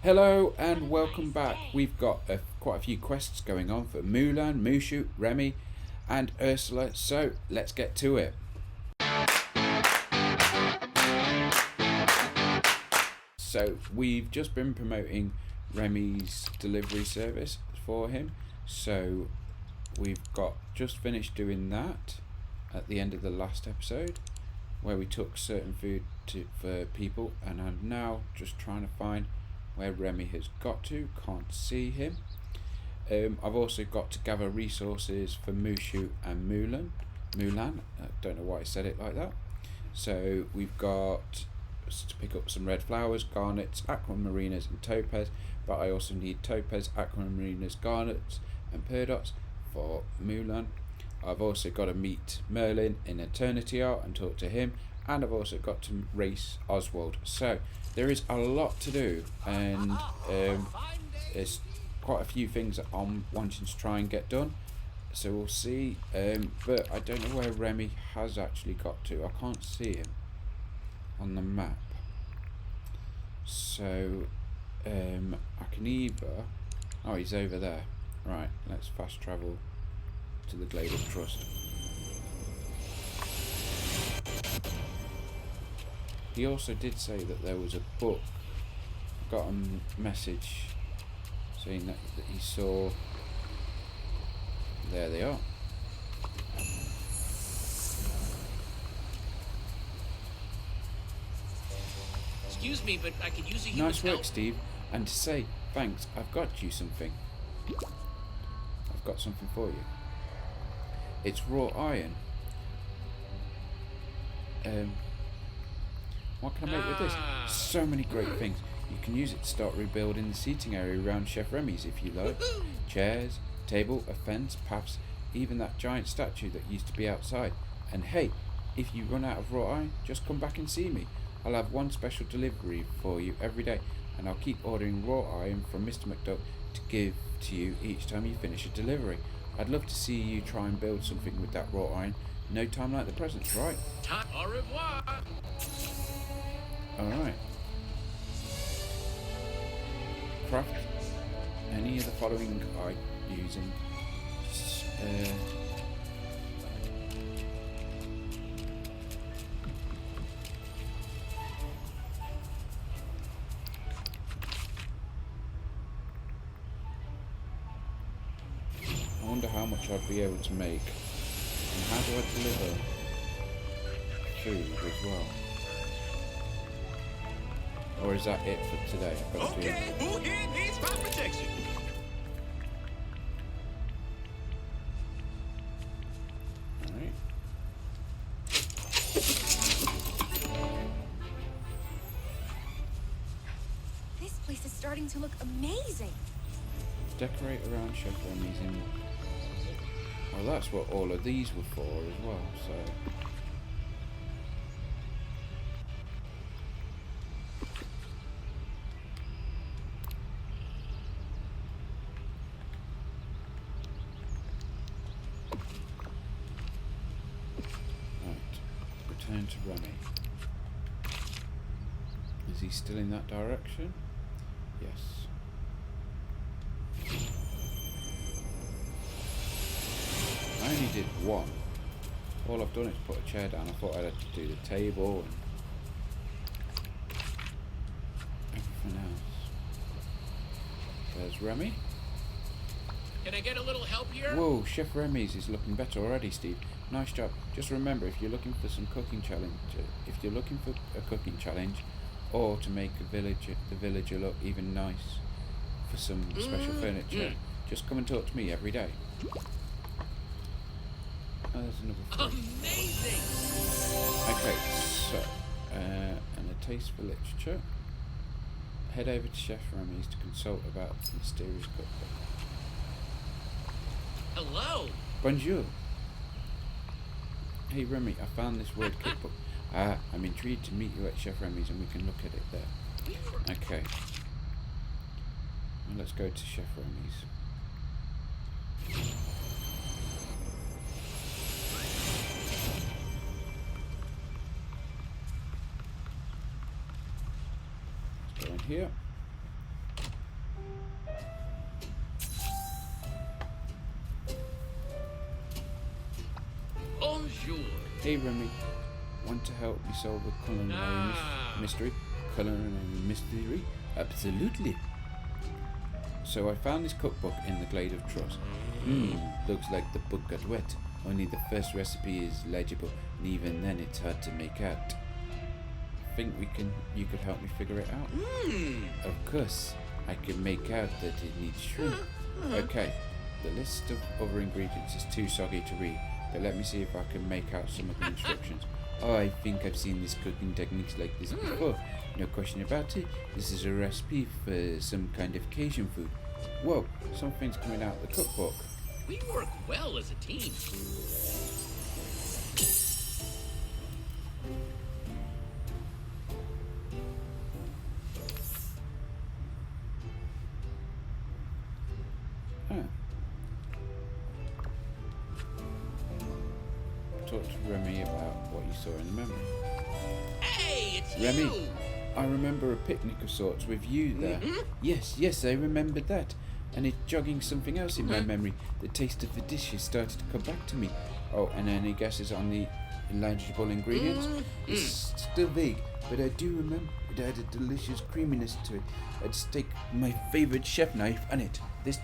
Hello and welcome back. We've got quite a few quests going on for Mulan, Mushu, Remy and Ursula, so let's get to it. So we've just been promoting Remy's delivery service for him, so we've just finished doing that at the end of the last episode where we took certain food for people, and I'm now just trying to find where Remy has got to. Can't see him. I've also got to gather resources for Mushu and Mulan. I don't know why I said it like that. So we've got to pick up some red flowers, garnets, aquamarinas and topaz, but I also need topaz, aquamarinas, garnets and peardots for Mulan. I've also got to meet Merlin in Eternity Art and talk to him, and I've also got to race Oswald. So there is a lot to do, and there's quite a few things that I'm wanting to try and get done, so we'll see. But I don't know where Remy has actually got to. I can't see him on the map, so I can either... oh, he's over there. Right, let's fast travel to the Glade of Trust. He also did say that there was a book. I got a message saying that he saw... there they are. Excuse me, but I could use a human Nice work, help. Steve. And to say thanks, I've got you something. I've got something for you. It's raw iron. What can I make with this? So many great things. You can use it to start rebuilding the seating area around Chef Remy's if you like. Chairs, table, a fence, paths, even that giant statue that used to be outside. And hey, if you run out of raw iron, just come back and see me. I'll have one special delivery for you every day, and I'll keep ordering raw iron from Mr. McDuck to give to you each time you finish a delivery. I'd love to see you try and build something with that raw iron. No time like the present, right? Au revoir. Alright. Craft any of the following using I wonder how much I'd be able to make, and how do I deliver food as well? Or is that it for today? I've got to do... Okay, who here needs my protection? Alright. This place is starting to look amazing. Decorate around Chef Remy's in... well, that's what all of these were for as well, so... return to Remy. Is he still in that direction? Yes. I only did one. All I've done is put a chair down. I thought I'd have to do the table and everything else. There's Remy. Can I get a little help here? Whoa, Chef Remy's is looking better already, Steve. Nice job. Just remember, if you're looking for some cooking challenge, or to make the villager look even nice for some special furniture, just come and talk to me every day. Oh, there's another thing. Amazing! Okay, so, and a taste for literature. Head over to Chef Remy's to consult about the mysterious cookbook. Hello! Bonjour. Hey Remy, I found this word cookbook. I'm intrigued to meet you at Chef Remy's and we can look at it there. Okay. Well, let's go to Chef Remy's. Let's go in here. Hey Remy, want to help me solve a culinary mystery? Culinary mystery? Absolutely. So I found this cookbook in the Glade of Trust. Looks like the book got wet. Only the first recipe is legible, and even then it's hard to make out. Think you could help me figure it out? Of course. I can make out that it needs shrimp. Okay, the list of other ingredients is too soggy to read, but let me see if I can make out some of the instructions. Oh, I think I've seen these cooking techniques like this before. No question about it. This is a recipe for some kind of Cajun food. Whoa, something's coming out of the cookbook. We work well as a team. Talk to Remy about what you saw in the memory. Hey, it's Remy, you! I remember a picnic of sorts with you there. Yes, I remembered that. And it's jogging something else in my memory. The taste of the dishes started to come back to me. Oh, and any guesses on the illegible ingredients? It's still vague, but I do remember it had a delicious creaminess to it. I'd stick my favourite chef knife on it. This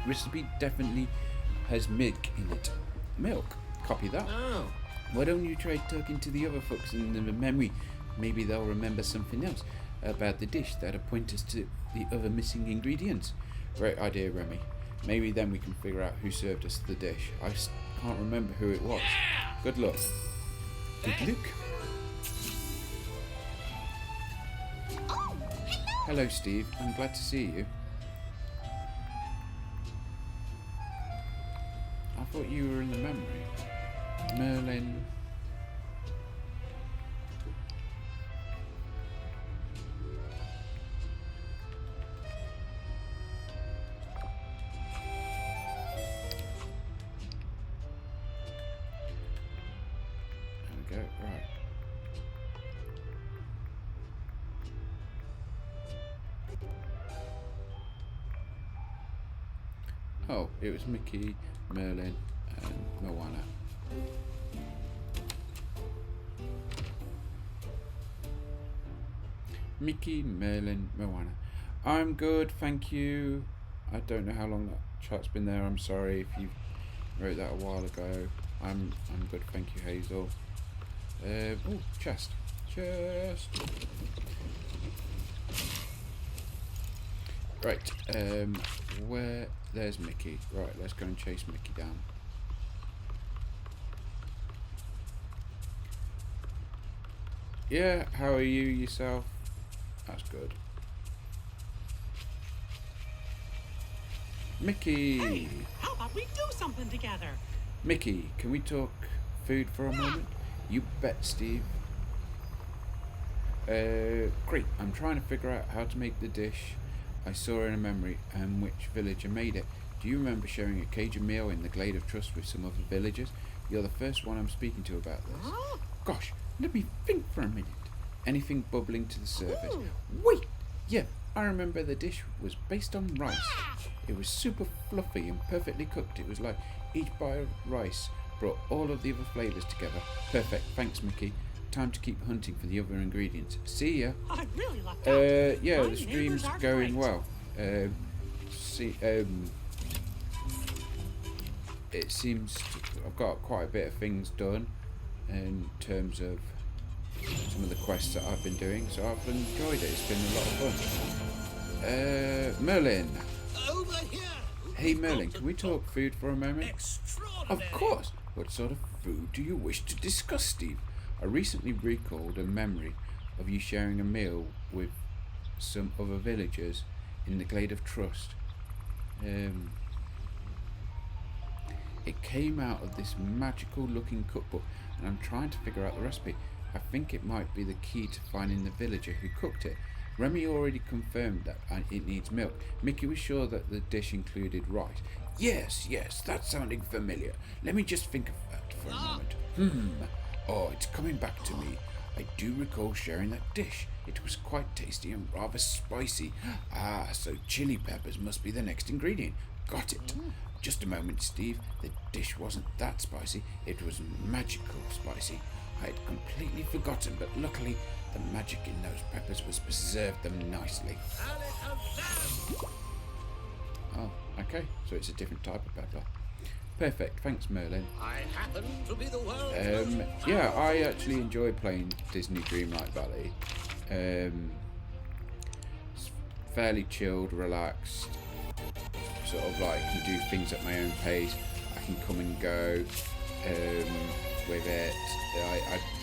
recipe definitely has milk in it. Milk? Copy that. Oh. Why don't you try talking to the other folks in the memory? Maybe they'll remember something else about the dish that'll point us to the other missing ingredients. Great idea, Remy. Maybe then we can figure out who served us the dish. I can't remember who it was. Good luck. Good luck. Oh, hello. Hello, Steve. I'm glad to see you. I thought you were in the memory. Merlin. There we go, right. Oh, it was Mickey, Merlin, and Moana. Mickey, Merlin, Moana. I'm good, thank you. I don't know how long that chart's been there. I'm sorry if you wrote that a while ago. I'm good, thank you, Hazel. Oh, chest. Right, there's Mickey. Right, let's go and chase Mickey down. Yeah, how are you yourself? That's good. Mickey! Hey, how about we do something together? Mickey, can we talk food for a moment? You bet, Steve. Great. I'm trying to figure out how to make the dish I saw in a memory and which villager made it. Do you remember sharing a Cajun meal in the Glade of Trust with some other villagers? You're the first one I'm speaking to about this. Huh? Gosh, let me think for a minute. Anything bubbling to the surface. Ooh. Wait! Yeah, I remember the dish was based on rice. It was super fluffy and perfectly cooked. It was like each bite of rice brought all of the other flavours together. Perfect. Thanks, Mickey. Time to keep hunting for the other ingredients. See ya. I really lucked out. Yeah, My the stream's neighbors are going great. well. It seems I've got quite a bit of things done in terms of some of the quests that I've been doing, so I've enjoyed it. It's been a lot of fun. Merlin. Over here! Hey Merlin, can we talk food for a moment? Extraordinary! Of course. What sort of food do you wish to discuss, Steve? I recently recalled a memory of you sharing a meal with some other villagers in the Glade of Trust. It came out of this magical looking cookbook, and I'm trying to figure out the recipe. I think it might be the key to finding the villager who cooked it. Remy already confirmed that it needs milk. Mickey was sure that the dish included rice. Yes, that's sounding familiar. Let me just think of that for a moment. Oh, it's coming back to me. I do recall sharing that dish. It was quite tasty and rather spicy. Ah, so chili peppers must be the next ingredient. Got it. Just a moment, Steve. The dish wasn't that spicy. It was magical spicy. I had completely forgotten, but luckily the magic in those peppers was preserved them nicely. Oh, okay. So it's a different type of pepper. Perfect. Thanks, Merlin. I happen to be the world's most Yeah, I actually enjoy playing Disney Dreamlight Valley. It's fairly chilled, relaxed. Sort of like can do things at my own pace. I can come and go with it.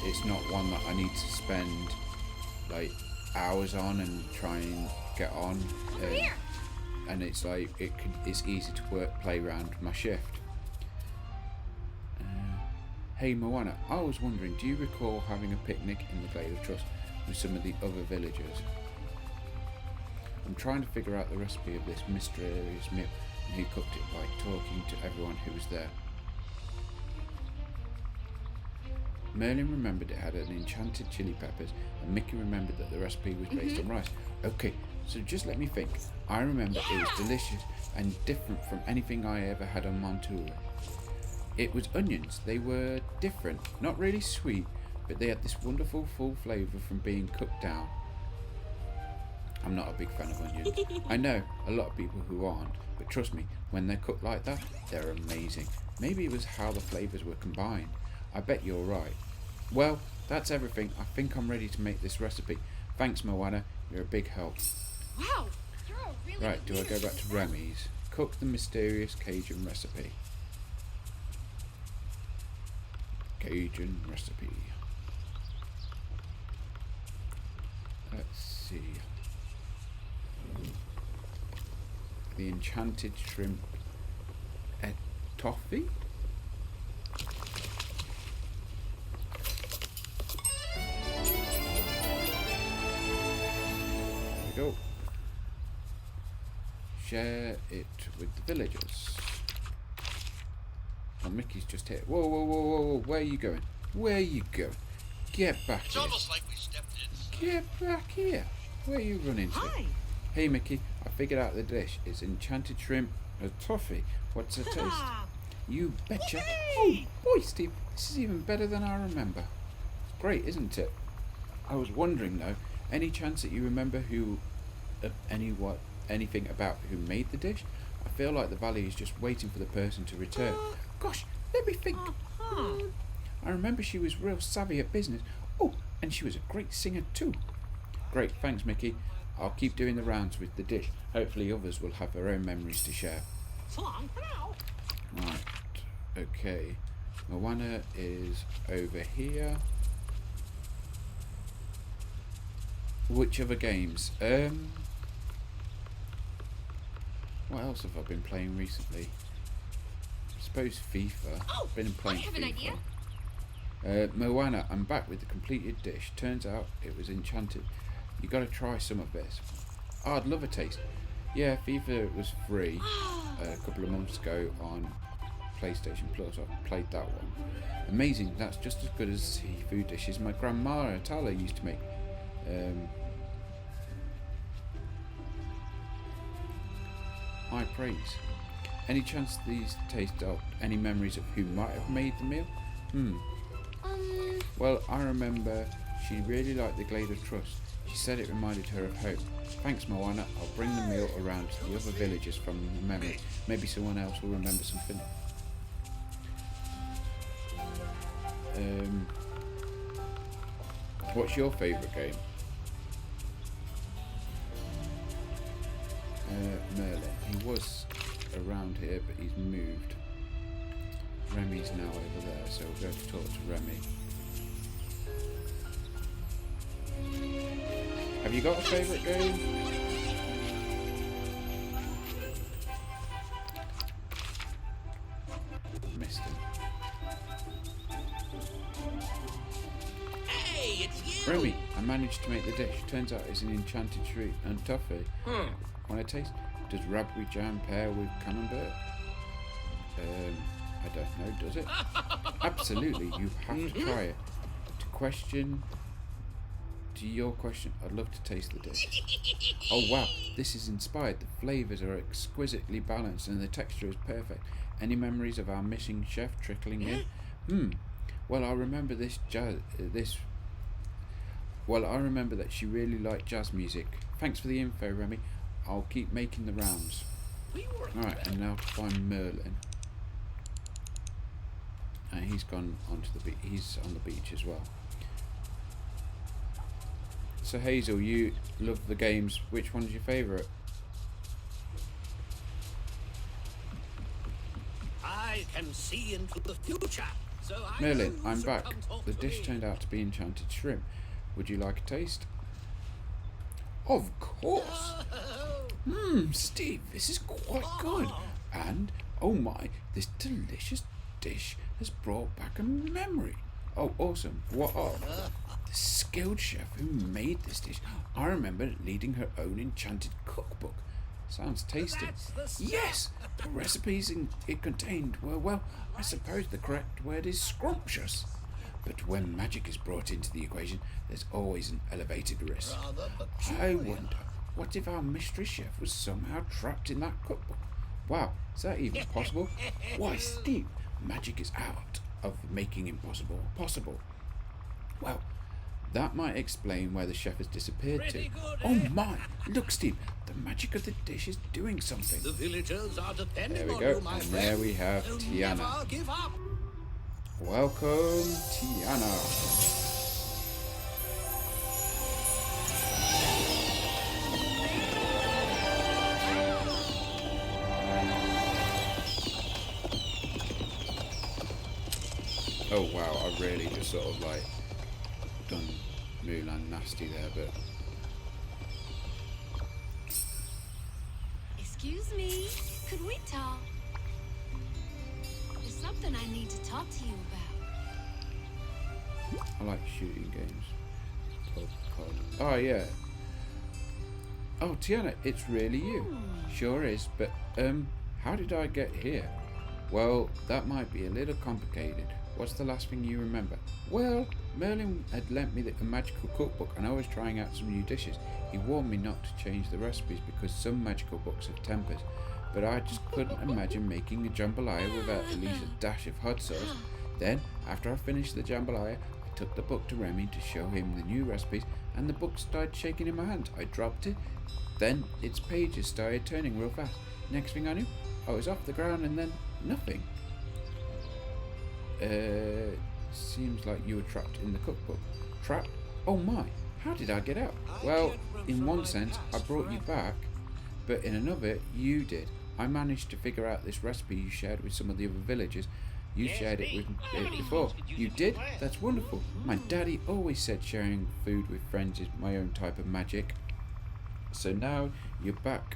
It's not one that I need to spend like hours on and try and get on. And it's like it's easy to play around my shift. Hey Moana, I was wondering, do you recall having a picnic in the Glade of Trust with some of the other villagers? I'm trying to figure out the recipe of this mysterious meal and who cooked it by talking to everyone who was there. Merlin remembered it had an enchanted chili peppers, and Mickey remembered that the recipe was based on rice. Okay, so just let me think. I remember it was delicious and different from anything I ever had on Montura. It was onions. They were different, not really sweet, but they had this wonderful full flavour from being cooked down. I'm not a big fan of onions. I know a lot of people who aren't, but trust me, when they're cooked like that, they're amazing. Maybe it was how the flavours were combined. I bet you're right. Well, that's everything. I think I'm ready to make this recipe. Thanks, Moana. You're a big help. Wow, you're a really Right, do I go back to Remy's? Cook the mysterious Cajun recipe. Cajun recipe. Let's see. The enchanted shrimp etouffee. There we go. Share it with the villagers. Oh, Mickey's just here. Whoa, whoa, whoa, whoa, whoa. Where are you going? Where are you going? Get back It's here. almost like we stepped in. Get back here. Where are you running to? Hi. Hey, Mickey. I figured out the dish. It's enchanted shrimp etouffee. What's the taste? Ah, You betcha. Yay! Oh, boy, Steve. This is even better than I remember. It's great, isn't it? I was wondering, though, any chance that you remember anything about who made the dish? I feel like the valley is just waiting for the person to return. Gosh, let me think. uh-huh. I remember she was real savvy at business. Oh, and she was a great singer too. Great, thanks, Mickey. I'll keep doing the rounds with the dish. Hopefully others will have their own memories to share. So long for now. Right, okay. Moana is over here. Which other games? What else have I been playing recently? I suppose FIFA. Oh, Been playing I have an FIFA. idea. Moana, I'm back with the completed dish. Turns out it was enchanted. You got to try some of this. Oh, I'd love a taste. Yeah, FIFA was free a couple of months ago on PlayStation Plus. I played that one. Amazing. That's just as good as seafood dishes my grandma Atala used to make. High praise. Any chance these taste of any memories of who might have made the meal? Well, I remember she really liked the Glade of Trust. She said it reminded her of home. Thanks, Moana. I'll bring the meal around to the other villagers from memory. Maybe someone else will remember something. What's your favourite game? Merlin. He was around here, but he's moved. Remy's now over there, so we'll go to talk to Remy. Have you got a favourite game? Missed him. Hey, it's you! Remy, I managed to make the dish. Turns out it's an enchanted shrimp and toffee. Want to taste? Does raspberry jam pair with camembert? I don't know, does it? Absolutely, you have to try it. To to your question, I'd love to taste the dish. Oh wow, this is inspired. The flavours are exquisitely balanced and the texture is perfect. Any memories of our missing chef trickling in? Well, I remember I remember that she really liked jazz music. Thanks for the info, Remy. I'll keep making the rounds. Alright, and now to find Merlin. And he's gone onto the beach. He's on the beach as well. So Hazel, you love the games. Which one's your favourite? I can see into the future. So I Merlin, know you I'm should back. come talk The to dish me. turned out to be enchanted shrimp. Would you like a taste? Of course. Steve, this is quite good. And, oh my, this delicious dish has brought back a memory. Oh, awesome. What of? The skilled chef who made this dish. I remember leading her own enchanted cookbook. Sounds tasty. That's the stuff. Yes, the recipes it contained were, well, I suppose the correct word is scrumptious. But when magic is brought into the equation, there's always an elevated risk. Rather I peculiar. wonder, what if our mystery chef was somehow trapped in that cookbook? Wow, is that even possible? Why, Steve, magic is art of making impossible possible. Well, that might explain where the chef has disappeared to. Pretty good, Oh eh? my, look Steve, the magic of the dish is doing something. The villagers are depending There we on go, you, my and friend. there we have So Tiana. never give up. Welcome, Tiana. Oh wow, I really just sort of like done Mulan nasty there, but Excuse me, could we talk? There's something I need to talk to you about. I like shooting games. Oh yeah. Oh Tiana, it's really you. Sure is, but how did I get here? Well, that might be a little complicated. What's the last thing you remember? Well, Merlin had lent me a magical cookbook and I was trying out some new dishes. He warned me not to change the recipes because some magical books have tempers, but I just couldn't imagine making a jambalaya without at least a dash of hot sauce. Then, after I finished the jambalaya, I took the book to Remy to show him the new recipes and the book started shaking in my hand. I dropped it, then its pages started turning real fast. Next thing I knew, I was off the ground and then nothing. Seems like you were trapped in the cookbook. Trapped? Oh my, how did I get out? Well, in one sense, I brought you back, but in another, you did. I managed to figure out this recipe you shared with some of the other villagers. You shared it with it before. You did? That's wonderful. My daddy always said sharing food with friends is my own type of magic. So now you're back.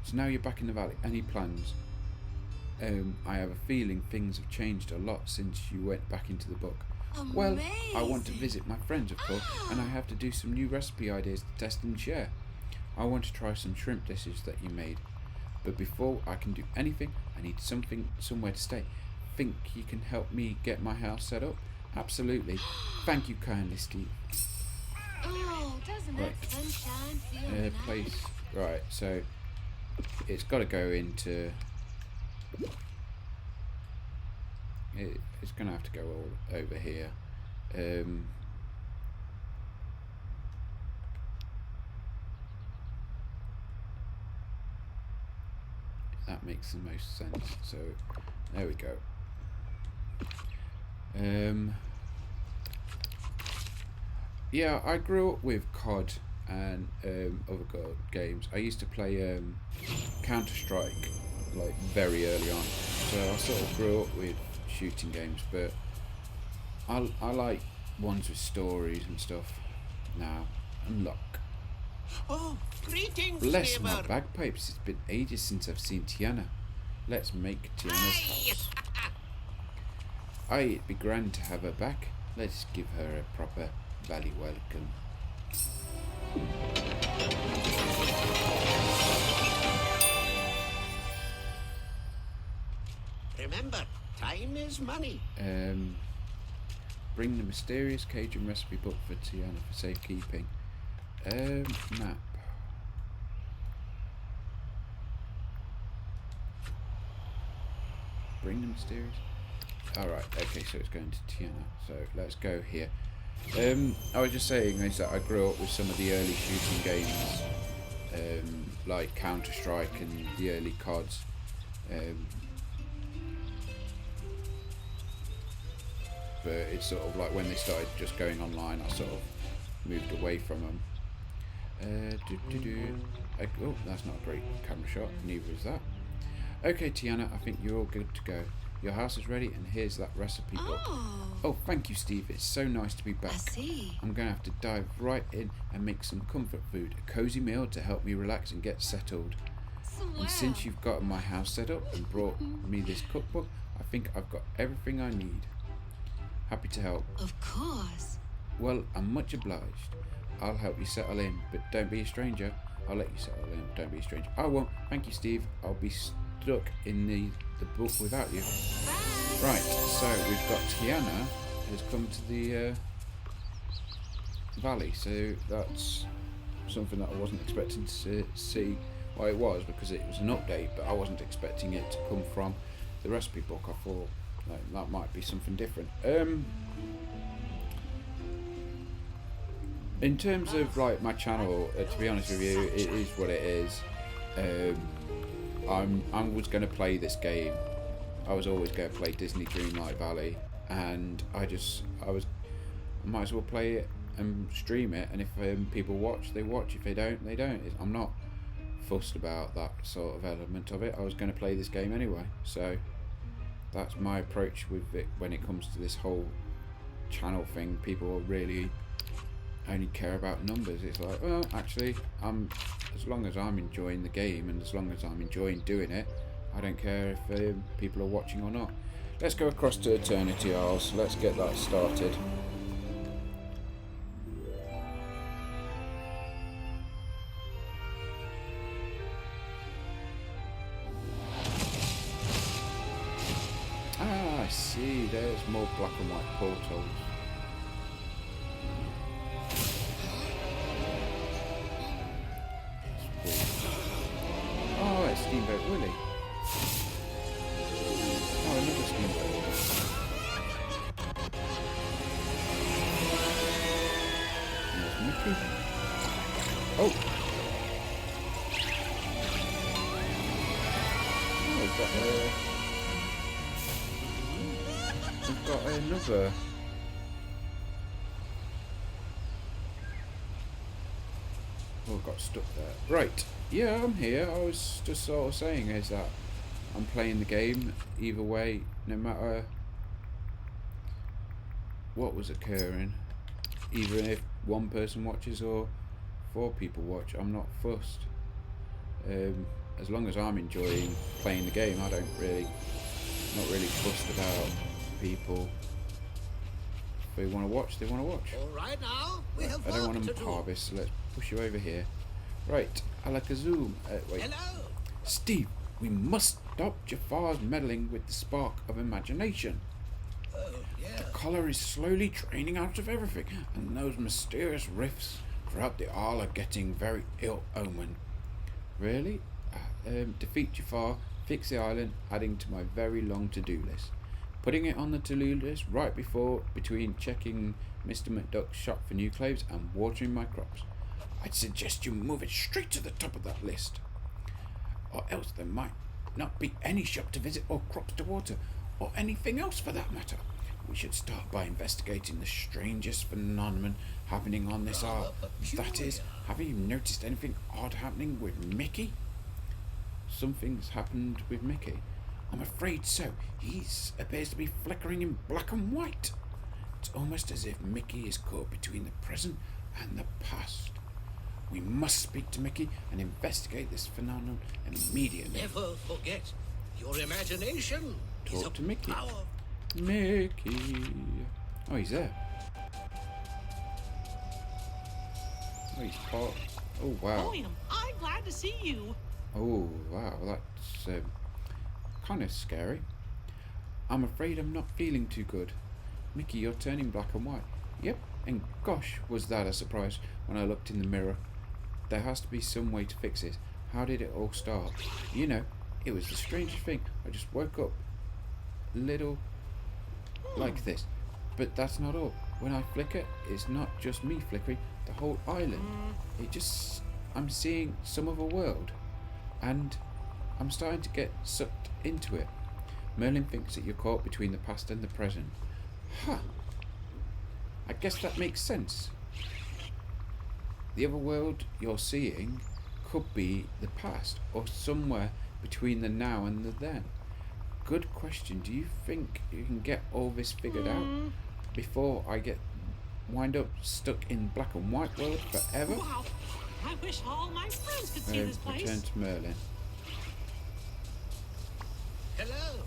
So now you're back in the valley. Any plans? I have a feeling things have changed a lot since you went back into the book. Well, I want to visit my friends, of course, and I have to do some new recipe ideas to test and share. I want to try some shrimp dishes that you made. But before I can do anything, I need somewhere to stay. Think you can help me get my house set up? Absolutely. Thank you kindly, Steve. Oh, doesn't that Right. sunshine feel nice? Place. Right, so it's got to go into. It's going to have to go all over here. That makes the most sense. So there we go. Yeah, I grew up with COD and other games. I used to play Counter-Strike like very early on, so I sort of grew up with shooting games, but I like ones with stories and stuff now. Unlock. Oh, greetings, Bless my neighbor. bagpipes, it's been ages since I've seen Tiana. Let's make Tiana's house. Aye, it'd be grand to have her back. Let's give her a proper valley welcome. Remember, Time is money. Bring the mysterious Cajun recipe book for Tiana for safekeeping. Map. Bring the mysterious. Alright, okay, so it's going to Tiana. So let's go here. I was just saying is that I grew up with some of the early shooting games, like Counter-Strike and the early CODs. But it's sort of like when they started just going online, I sort of moved away from them. Oh, that's not a great camera shot, neither is that. Okay, Tiana, I think you're all good to go. Your house is ready, and here's that recipe book. Oh, thank you, Steve. It's so nice to be back. I see. I'm going to have to dive right in and make some comfort food, a cozy meal to help me relax and get settled. And since you've gotten my house set up and brought me this cookbook, I think I've got everything I need. Happy to help. Of course. Well, I'm much obliged. I'll help you settle in, but don't be a stranger. I'll let you settle in. Don't be a stranger. I won't. Thank you, Steve. I'll be stuck in the book without you. Right, so we've got Tiana has come to the valley, so that's something that I wasn't expecting to see. Well, it was because it was an update, but I wasn't expecting it to come from the recipe book. I thought that might be something different. In terms of like my channel, to be honest with you, it is what it is. I was going to play this game. I was always going to play Disney Dreamlight Valley, and I might as well play it and stream it. And if people watch, they watch. If they don't, they don't. I'm not fussed about that sort of element of it. I was going to play this game anyway, so that's my approach with it when it comes to this whole channel thing. People really only care about numbers. It's like, well, actually, as long as I'm enjoying the game and as long as I'm enjoying doing it, I don't care if people are watching or not. Let's go across to Eternity Isles. Let's get that started. Ah, I see. There's more black and white portals. Oh, it's Steamboat Willie. Oh, another Steamboat Willie. There's Mickey. Oh! Oh, we've got another. Oh, got stuck there. Right. Yeah, I'm here. I was just sort of saying is that I'm playing the game either way, no matter what was occurring. Even if one person watches or 4 people watch, I'm not fussed. As long as I'm enjoying playing the game, not really fussed about people. If they want to watch, they want to watch. All right now, we have I don't work want to to do. harvest, so let's push you over here. Right, Alakazam. Wait. Hello. Steve, we must stop Jafar's meddling with the spark of imagination. Oh, yeah. The colour is slowly draining out of everything, and those mysterious rifts throughout the Isle are getting very ill-omened. Really? Defeat Jafar, fix the island, adding to my very long to-do list. Putting it on the to-do list right between checking Mr. McDuck's shop for new clothes and watering my crops. I'd suggest you move it straight to the top of that list. Or else there might not be any shop to visit or crops to water, or anything else for that matter. We should start by investigating the strangest phenomenon happening on this isle. That is, have you noticed anything odd happening with Mickey? Something's happened with Mickey. I'm afraid so. He appears to be flickering in black and white. It's almost as if Mickey is caught between the present and the past. We must speak to Mickey and investigate this phenomenon immediately. Never forget, your imagination is Talk a to Mickey. power. Mickey. Oh, he's there. Oh, he's caught. Oh, wow. Oh, am I glad to see you. Oh, wow. That's kind of scary. I'm afraid I'm not feeling too good. Mickey, you're turning black and white. Yep, and gosh, was that a surprise when I looked in the mirror. There has to be some way to fix it. How did it all start? You know, it was the strangest thing. I just woke up little like this. But that's not all. When I flicker, it's not just me flickering, the whole island. I'm seeing some of a world. And I'm starting to get sucked into it. Merlin thinks that you're caught between the past and the present. Huh. I guess that makes sense. The other world you're seeing could be the past, or somewhere between the now and the then. Good question. Do you think you can get all this figured out before I wind up stuck in black and white world forever? Wow. I wish all my friends could see this place. Return to Merlin. Hello.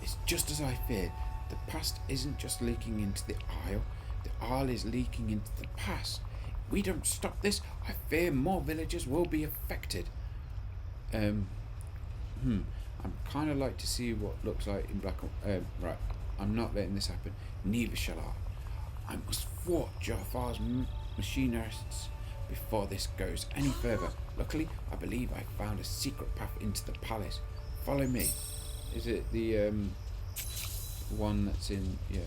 It's just as I feared. The past isn't just leaking into the Isle. The Isle is leaking into the past. If we don't stop this, I fear more villagers will be affected. I'm kind of like to see what looks like in black and right. I'm not letting this happen. Neither shall I. I must thwart Jafar's machinists before this goes any further. Luckily, I believe I found a secret path into the palace. Follow me. Is it the one that's in? Yeah.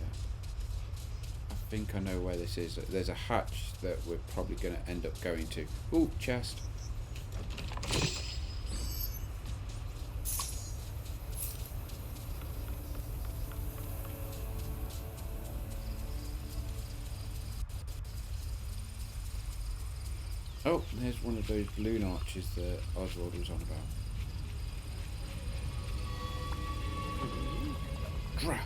I think I know where this is. There's a hatch that we're probably going to end up going to. Ooh, chest. Oh, there's one of those balloon arches that Oswald was on about. Dra!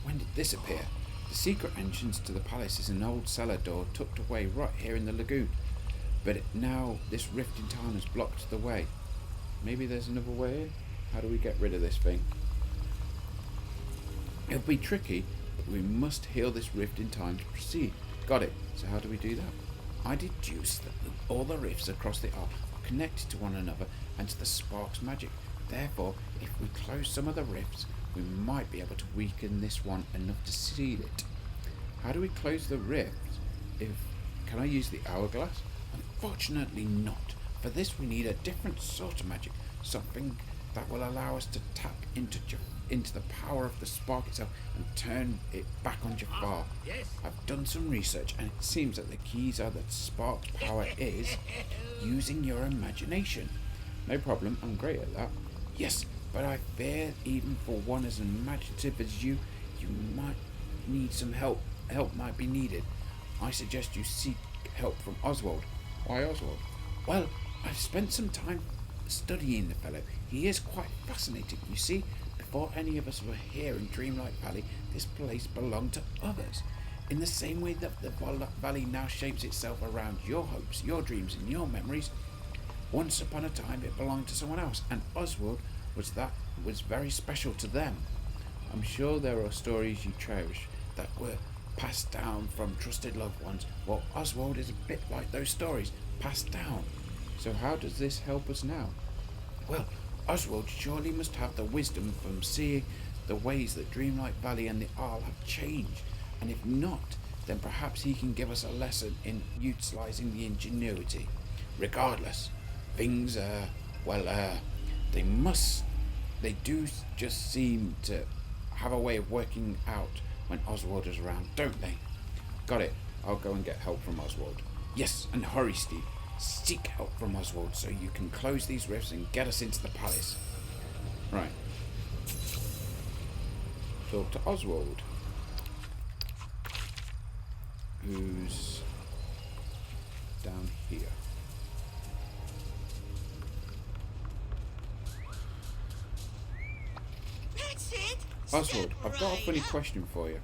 When did this appear? The secret entrance to the palace is an old cellar door tucked away right here in the lagoon. But now this rift in time has blocked the way. Maybe there's another way? How do we get rid of this thing? It'll be tricky, but we must heal this rift in time to proceed. Got it. So how do we do that? I deduce that all the rifts across the Ark are connected to one another and to the spark's magic. Therefore, if we close some of the rifts, we might be able to weaken this one enough to seal it. How do we close the rift? Can I use the hourglass? Unfortunately not. For this we need a different sort of magic, something that will allow us to tap into the power of the spark itself and turn it back on Jafar. Yes. I've done some research and it seems that the keys are that spark's power is using your imagination. No problem, I'm great at that. Yes, but I fear even for one as imaginative as you might need some help. Help might be needed. I suggest you seek help from Oswald. Why Oswald? Well, I've spent some time studying the fellow. He is quite fascinating. You see, before any of us were here in Dreamlight Valley, this place belonged to others. In the same way that the valley now shapes itself around your hopes, your dreams, and your memories, once upon a time it belonged to someone else, and Oswald was very special to them. I'm sure there are stories you cherish that were passed down from trusted loved ones. Well, Oswald is a bit like those stories, passed down. So how does this help us now? Well, Oswald surely must have the wisdom from seeing the ways that Dreamlight Valley and the Isle have changed, and if not, then perhaps he can give us a lesson in utilizing the ingenuity. Regardless, things they do just seem to have a way of working out when Oswald is around, don't they? Got it. I'll go and get help from Oswald. Yes, and hurry, Steve. Seek help from Oswald so you can close these rifts and get us into the palace. Right. Talk to Oswald, who's down here. That's it. Oswald, Step I've got a right funny up. question for you.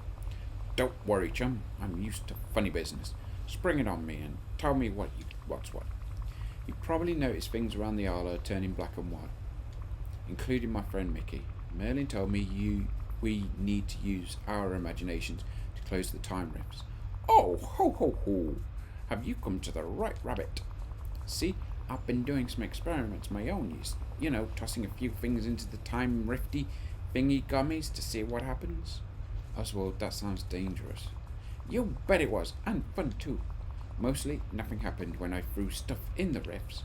Don't worry, chum. I'm used to funny business. Spring it on me and tell me what's what. You probably noticed things around the Isle are turning black and white, including my friend Mickey. Merlin told me we need to use our imaginations to close the time rifts. Oh, ho ho ho! Have you come to the right rabbit? See, I've been doing some experiments of my own, tossing a few things into the time rifty thingy gummies to see what happens? Oswald, that sounds dangerous. You bet it was, and fun too. Mostly, nothing happened when I threw stuff in the rifts.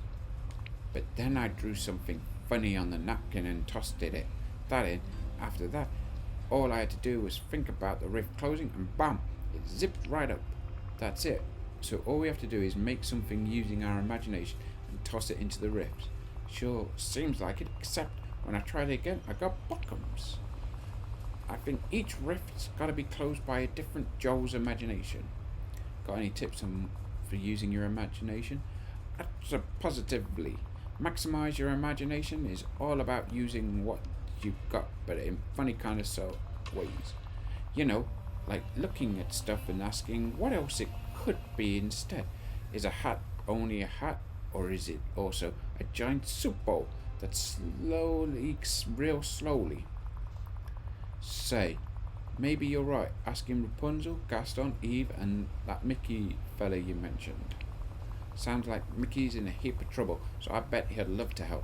But then I drew something funny on the napkin and tossed that in. After that, all I had to do was think about the rift closing and bam, it zipped right up. That's it. So all we have to do is make something using our imagination and toss it into the rifts. Sure, seems like it, except when I tried it again, I got bottoms. I think each rift's got to be closed by a different Joel's imagination. Got any tips for using your imagination? Positively. Maximize your imagination is all about using what you've got, but in funny kind of ways. You know, like looking at stuff and asking what else it could be instead. Is a hat only a hat, or is it also a giant soup bowl that real slowly? Say, maybe you're right, asking Rapunzel, Gaston, Eve, and that Mickey fella you mentioned. Sounds like Mickey's in a heap of trouble, so I bet he'd love to help.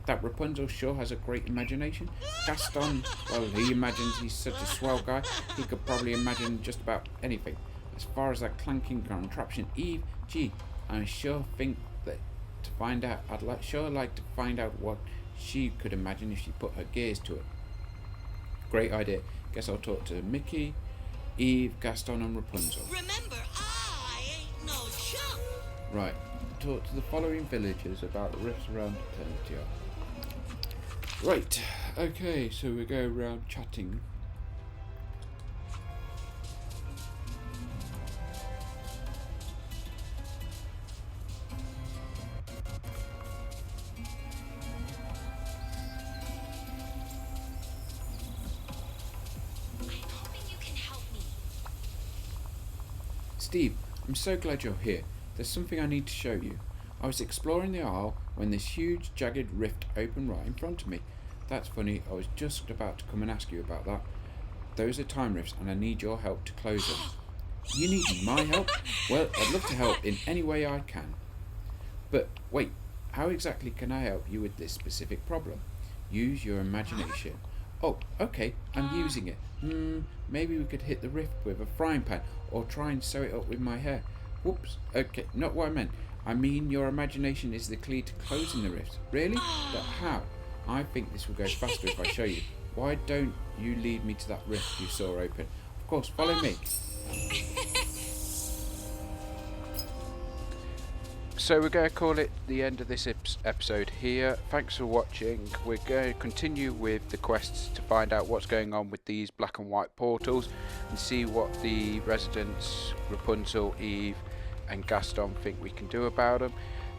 That Rapunzel sure has a great imagination. Gaston, well, he imagines he's such a swell guy, he could probably imagine just about anything. As far as that clanking contraption, Eve, gee, I sure think that I'd sure like to find out what she could imagine if she put her gears to it. Great idea. Guess I'll talk to Mickey, Eve, Gaston, and Rapunzel. Remember, I ain't no chump. Right. Talk to the following villagers about the rifts around Eternity. Right. Okay, so we go around chatting. Steve, I'm so glad you're here. There's something I need to show you. I was exploring the Isle when this huge jagged rift opened right in front of me. That's funny, I was just about to come and ask you about that. Those are time rifts and I need your help to close them. You need my help? Well, I'd love to help in any way I can. But wait, how exactly can I help you with this specific problem? Use your imagination. Oh, okay, I'm using it. Maybe we could hit the rift with a frying pan or try and sew it up with my hair. Whoops, okay, not what I meant. I mean your imagination is the key to closing the rift. Really? But how? I think this will go faster if I show you. Why don't you lead me to that rift you saw open? Of course, follow me. So we're going to call it the end of this episode here. Thanks for watching. We're going to continue with the quests to find out what's going on with these black and white portals and see what the residents, Rapunzel, Eve and Gaston think we can do about them.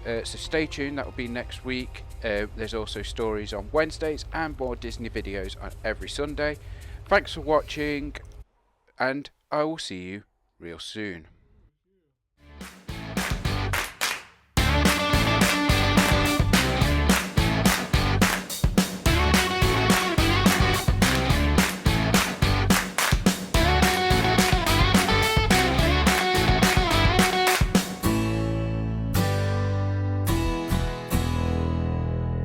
So stay tuned, that will be next week. There's also stories on Wednesdays and more Disney videos on every Sunday. Thanks for watching and I will see you real soon.